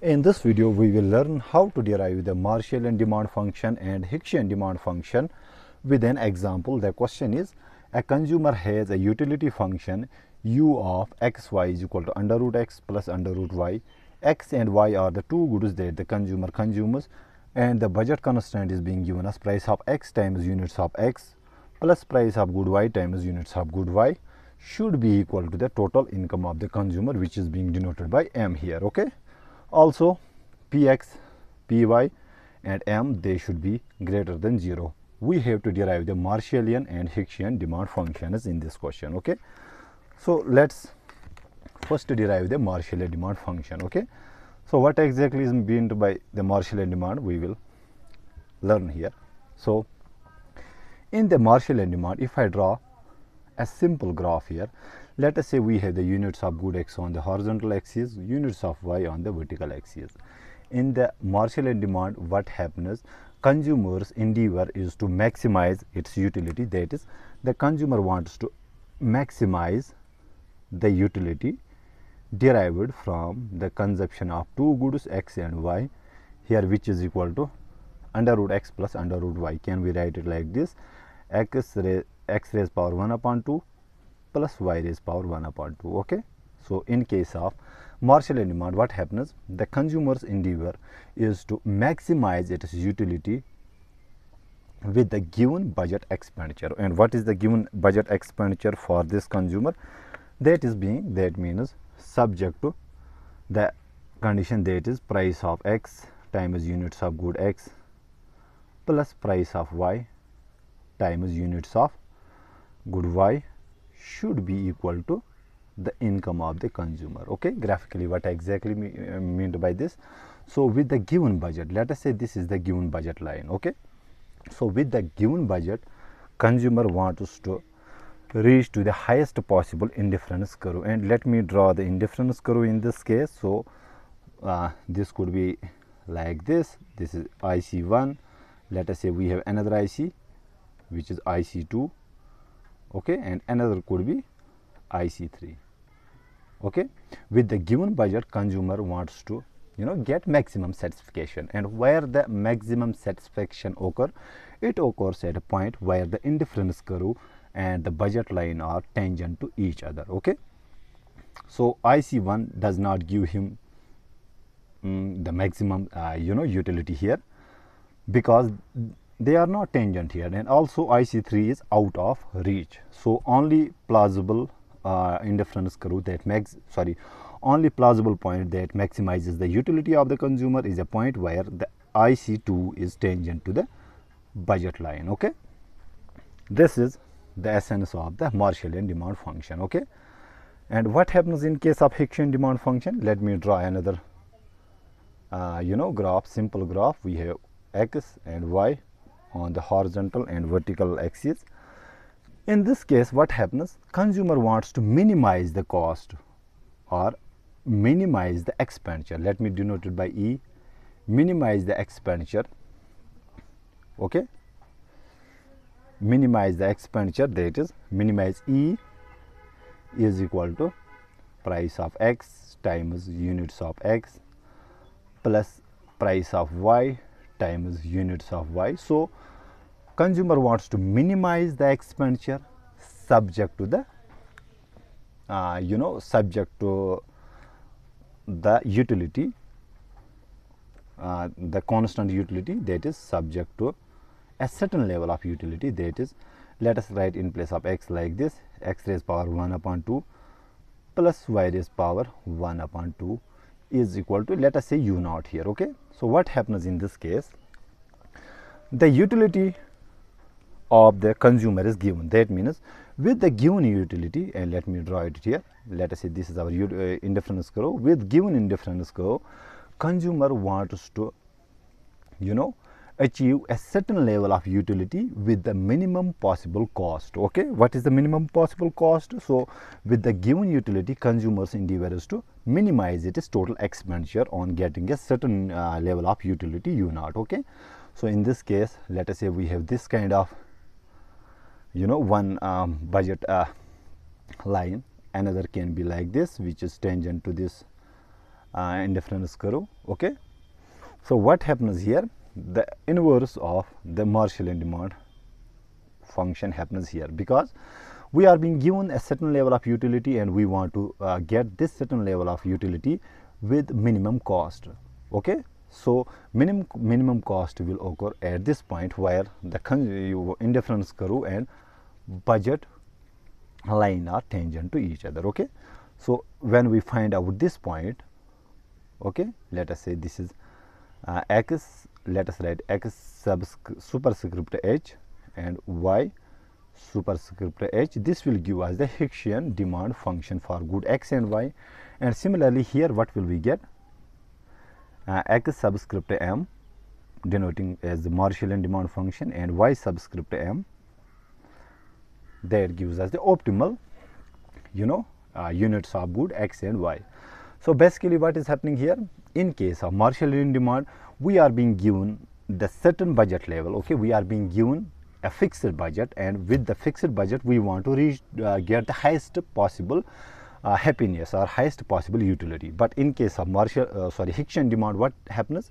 In this video, we will learn how to derive the Marshallian demand function and Hickian demand function with an example. The question is, a consumer has a utility function u of xy is equal to under root x plus under root y. X and y are the two goods that the consumer consumes, and the budget constraint is being given as price of x times units of x plus price of good y times units of good y should be equal to the total income of the consumer, which is being denoted by m here. Okay. Also, Px, Py and m, they should be greater than 0. We have to derive the Marshallian and Hickian demand functions in this question. Okay. So let's first derive the Marshallian demand function. Okay. So what exactly is meant by the Marshallian demand, we will learn here. So in the Marshallian demand, if I draw a simple graph here, let us say we have the units of good x on the horizontal axis, units of y on the vertical axis. In the Marshallian demand, what happens, consumer's endeavor is to maximize its utility. That is, the consumer wants to maximize the utility derived from the consumption of two goods x and y here, which is equal to under root x plus under root y. Can we write it like this? X raised power 1 upon 2 plus y raised power 1 upon 2. Okay. So in case of Marshallian demand, what happens, the consumer's endeavor is to maximize its utility with the given budget expenditure. And what is the given budget expenditure for this consumer? That means subject to the condition, that is price of x times units of good x plus price of y times units of good y should be equal to the income of the consumer. Okay. Graphically, what exactly meant by this? So with the given budget, let us say this is the given budget line. Okay. So with the given budget, consumer wants to reach to the highest possible indifference curve, and let me draw the indifference curve in this case. So this could be like this. This is IC1. Let us say we have another IC which is IC2. Okay, and another could be IC3. Okay, with the given budget, consumer wants to get maximum satisfaction, and where the maximum satisfaction occur, it occurs at a point where the indifference curve and the budget line are tangent to each other. Okay, so IC1 does not give him the maximum utility here, because they are not tangent here, and also IC3 is out of reach. So only plausible indifference curve that only plausible point that maximizes the utility of the consumer is a point where the IC2 is tangent to the budget line. Okay, this is the essence of the Marshallian demand function. Okay, and what happens in case of Hickian demand function? Let me draw another graph, simple graph. We have x and y on the horizontal and vertical axis. In this case, what happens, consumer wants to minimize the cost or minimize the expenditure. Let me denote it by E. Minimize the expenditure. Okay, minimize the expenditure, that is minimize E is equal to price of x times units of x plus price of y times units of y. So consumer wants to minimize the expenditure subject to the subject to the utility, the constant utility, that is subject to a certain level of utility. That is, let us write in place of x like this: x raised power 1 upon 2 plus y raised power 1 upon 2 is equal to, let us say, u naught here. Okay. So what happens in this case, the utility of the consumer is given. That means with the given utility, and let me draw it here, let us say this is our indifference curve. With given indifference curve, consumer wants to achieve a certain level of utility with the minimum possible cost. Okay, what is the minimum possible cost? So with the given utility, consumer's endeavor is to minimize its total expenditure on getting a certain level of utility u naught. Okay, so in this case, let us say we have this kind of one budget line. Another can be like this, which is tangent to this indifference curve. Okay, so what happens here, the inverse of the Marshallian demand function happens here, because we are being given a certain level of utility and we want to get this certain level of utility with minimum cost. Okay, so minimum cost will occur at this point where the indifference curve and budget line are tangent to each other. Okay, so when we find out this point, okay, let us say this is x, let us write x superscript h and y superscript h. This will give us the Hickian demand function for good x and y. And similarly here what will we get, x subscript m denoting as the Marshallian demand function and y subscript m, that gives us the optimal units of good x and y. So basically what is happening here, in case of Marshallian demand, we are being given the certain budget level. Okay, we are being given a fixed budget, and with the fixed budget we want to reach get the highest possible happiness or highest possible utility. But in case of Hickian demand, what happens,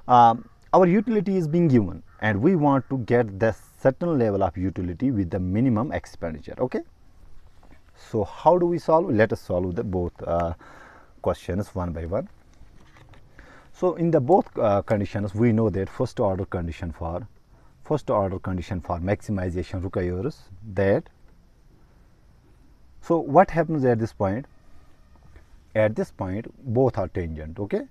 our utility is being given and we want to get the certain level of utility with the minimum expenditure. Okay, so how do we solve? Let us solve the both questions one by one. So in the both conditions, we know that first order condition for maximization requires that. So what happens at this point? At this point both are tangent. Okay,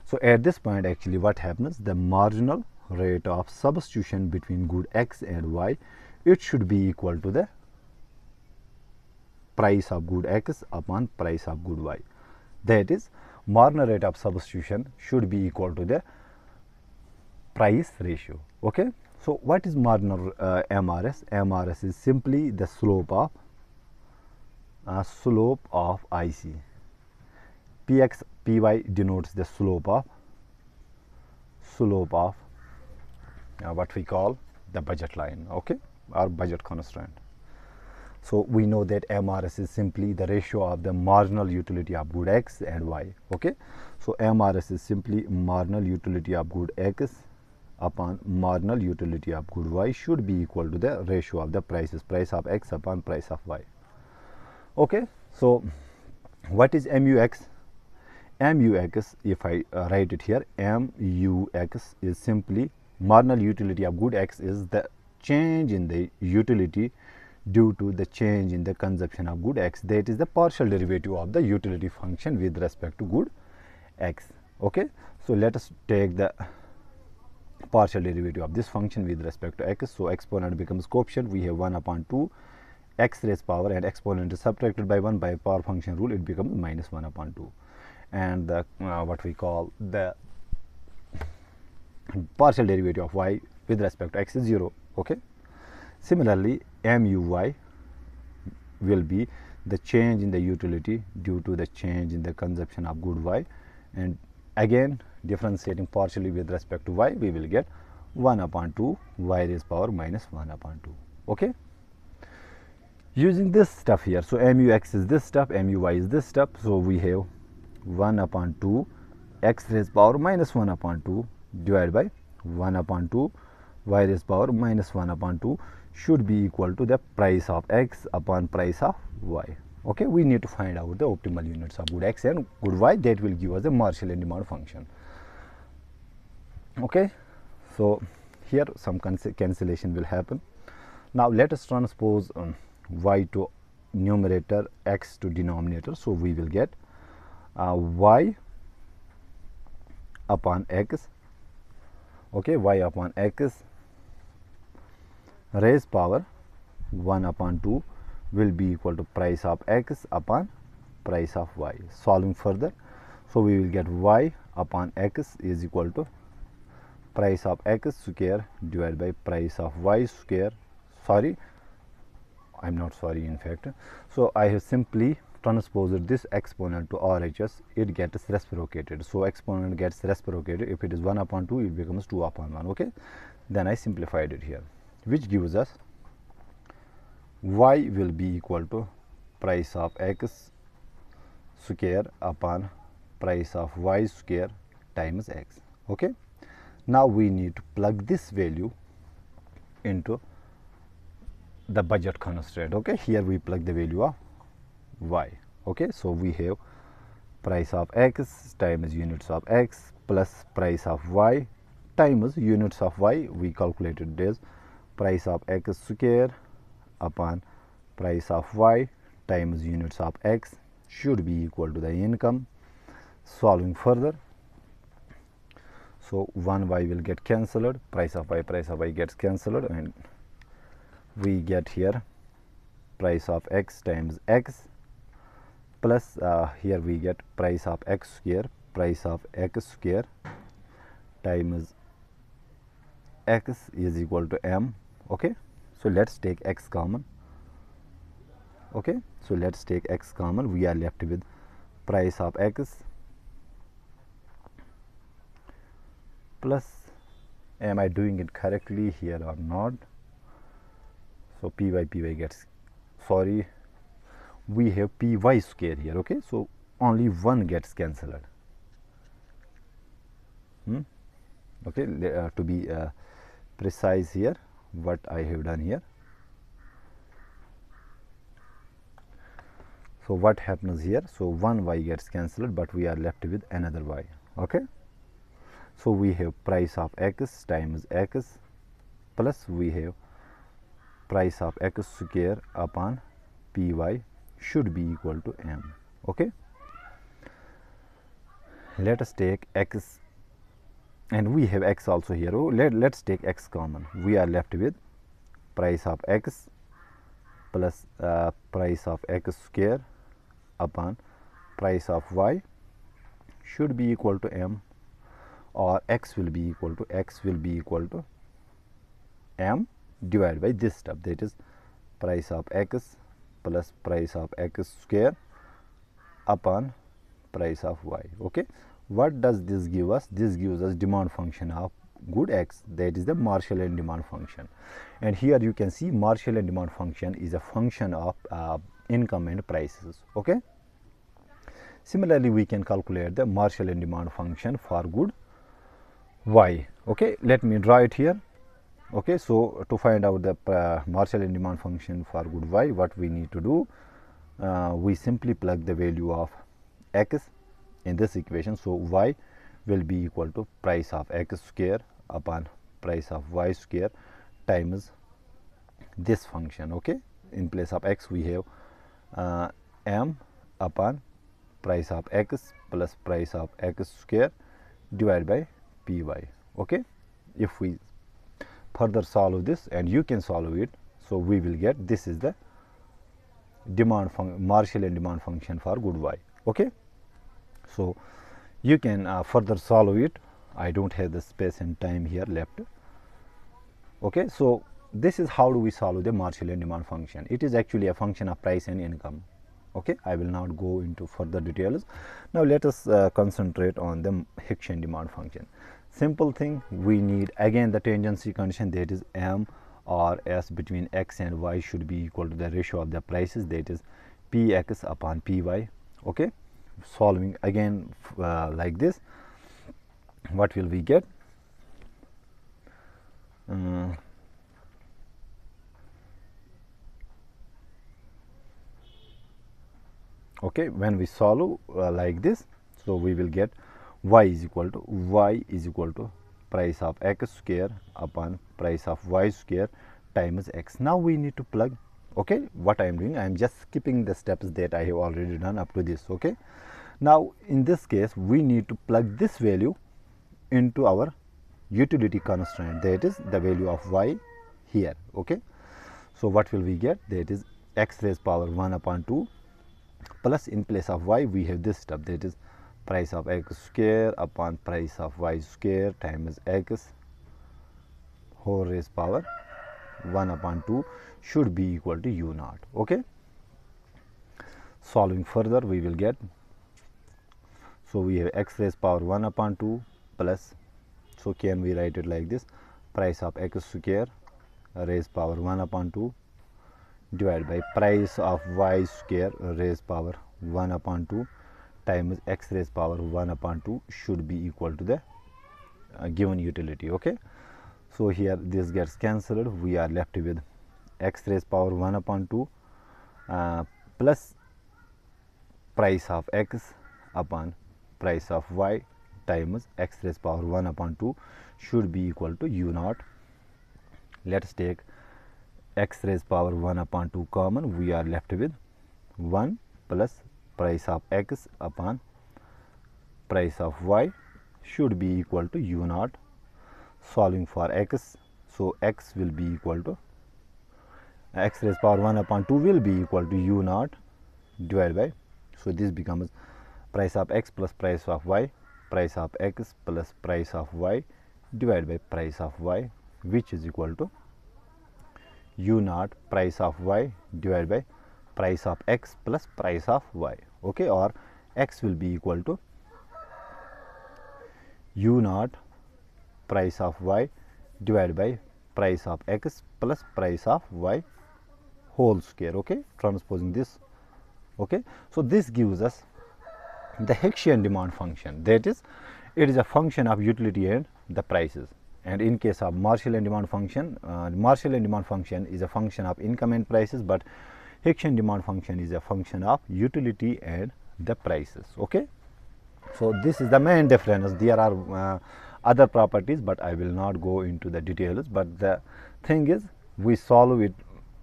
so at this point actually what happens, the marginal rate of substitution between good x and y, it should be equal to the price of good x upon price of good y. That is, marginal rate of substitution should be equal to the price ratio. Okay, so what is marginal MRS? MRS is simply the slope of IC. PxPy denotes the slope of what we call the budget line. Okay, or budget constraint. So we know that MRS is simply the ratio of the marginal utility of good x and y. Okay, so MRS is simply marginal utility of good x upon marginal utility of good y should be equal to the ratio of the prices, price of x upon price of y. Okay, so what is MUX? MUX, if I write it here, MUX is simply marginal utility of good x is the change in the utility due to the change in the consumption of good x. That is the partial derivative of the utility function with respect to good x. Okay, so let us take the partial derivative of this function with respect to x. So exponent becomes coefficient. We have 1 upon 2 x raised power, and exponent is subtracted by 1 by power function rule. It becomes minus 1 upon 2, and the what we call the partial derivative of y with respect to x is 0. Okay, similarly MUY will be the change in the utility due to the change in the consumption of good y, and again differentiating partially with respect to y, we will get 1 upon 2 y raised power minus 1 upon 2. Okay, using this stuff here, so MUX is this stuff, MUY is this stuff, so we have 1 upon 2 x raised power minus 1 upon 2 divided by 1 upon 2 y raised power minus 1 upon 2 should be equal to the price of x upon price of y. Okay, we need to find out the optimal units of good x and good y. That will give us the Marshallian demand function. Okay, so here some cancellation will happen. Now let us transpose y to numerator, x to denominator. So we will get y upon x. Okay, y upon x raised power 1 upon 2 will be equal to price of x upon price of y. Solving further, so we will get y upon x is equal to price of x square divided by price of y square. Sorry, I am not sorry in fact. So I have simply transposed this exponent to RHS. It gets reciprocated. So exponent gets reciprocated. If it is 1 upon 2, it becomes 2 upon 1. Okay, then I simplified it here, which gives us y will be equal to price of x square upon price of y square times x. Okay, now we need to plug this value into the budget constraint. Okay, here we plug the value of y. Okay, so we have price of x times units of x plus price of y times units of y. We calculated as price of x square upon price of y times units of x should be equal to the income. Solving further, so 1y will get cancelled, price of y gets cancelled, and we get here price of x times x plus here we get price of x square times x is equal to m. Okay, so let's take x common. Okay, so let's take x common. We are left with price of x plus, am I doing it correctly here or not? So py gets, sorry, we have py square here. Okay, so only one gets cancelled. Okay, to be precise here, what I have done here. So what happens here? So one y gets cancelled, but we are left with another y. Okay, so we have price of x times x plus we have price of x square upon py should be equal to m. Okay, let us take x, and we have x also here. Oh, let's take x common. We are left with price of x plus price of x square upon price of y should be equal to m, or x will be equal to m divided by this stuff, that is price of x plus price of x square upon price of y. Okay, what does this give us? This gives us demand function of good x, that is the Marshallian demand function. And here you can see Marshallian demand function is a function of income and prices. Okay, similarly we can calculate the Marshallian demand function for good y. Okay, let me draw it here. Okay, so to find out the Marshallian demand function for good y, what we need to do, we simply plug the value of x in this equation. So y will be equal to price of x square upon price of y square times this function. Okay, in place of x we have m upon price of x plus price of x square divided by py. Okay, if we further solve this, and you can solve it, so we will get, this is the Marshallian demand function for good y. Okay, so you can further solve it. I don't have the space and time here left. Okay, so this is how do we solve the Marshallian demand function. It is actually a function of price and income. Okay, I will not go into further details. Now let us concentrate on the Hickian demand function. Simple thing, we need again the tangency condition, that is m or s between x and y should be equal to the ratio of the prices, that is px upon py. Okay, solving again like this, what will we get? Okay, when we solve like this, so we will get y is equal to price of x square upon price of y square times x. Now we need to plug. Okay, what I am doing, I am just skipping the steps that I have already done up to this. Okay, now in this case we need to plug this value into our utility constraint, that is the value of y here. Okay, so what will we get? That is x raised power 1 upon 2 plus, in place of y we have this stuff, that is price of x square upon price of y square times x whole raised power 1 upon 2 should be equal to u naught. Okay, solving further we will get, so we have x raised power 1 upon 2 plus, so can we write it like this, price of x square raised power 1 upon 2 divided by price of y square raised power 1 upon 2 times x raised power 1 upon 2 should be equal to the given utility. Okay, so here this gets cancelled, we are left with x raised power 1 upon 2 plus price of x upon price of y times x raised power 1 upon 2 should be equal to u naught. Let us take x raised power 1 upon 2 common, we are left with 1 plus price of x upon price of y should be equal to u naught. Solving for x, so x will be equal to x raised power 1 upon 2 will be equal to u naught divided by, so this becomes price of x plus price of y, price of x plus price of y divided by price of y, which is equal to u naught price of y divided by price of x plus price of y. Okay, or x will be equal to u naught price of y divided by price of x plus price of y whole square. Okay, transposing this. Okay, so this gives us the Hickian demand function, that is, it is a function of utility and the prices. And in case of Marshallian demand function, Marshallian demand function is a function of income and prices, but Hickian demand function is a function of utility and the prices. Okay, so this is the main difference. There are other properties, but I will not go into the details. But the thing is, we solve it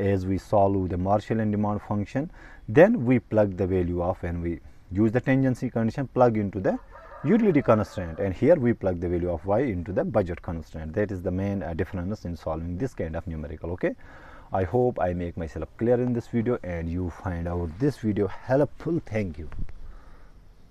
as we solve the Marshallian demand function, then we plug the value of, when we use the tangency condition, plug into the utility constraint, and here we plug the value of y into the budget constraint. That is the main difference in solving this kind of numerical. Okay, I hope I make myself clear in this video and you find out this video helpful. Thank you.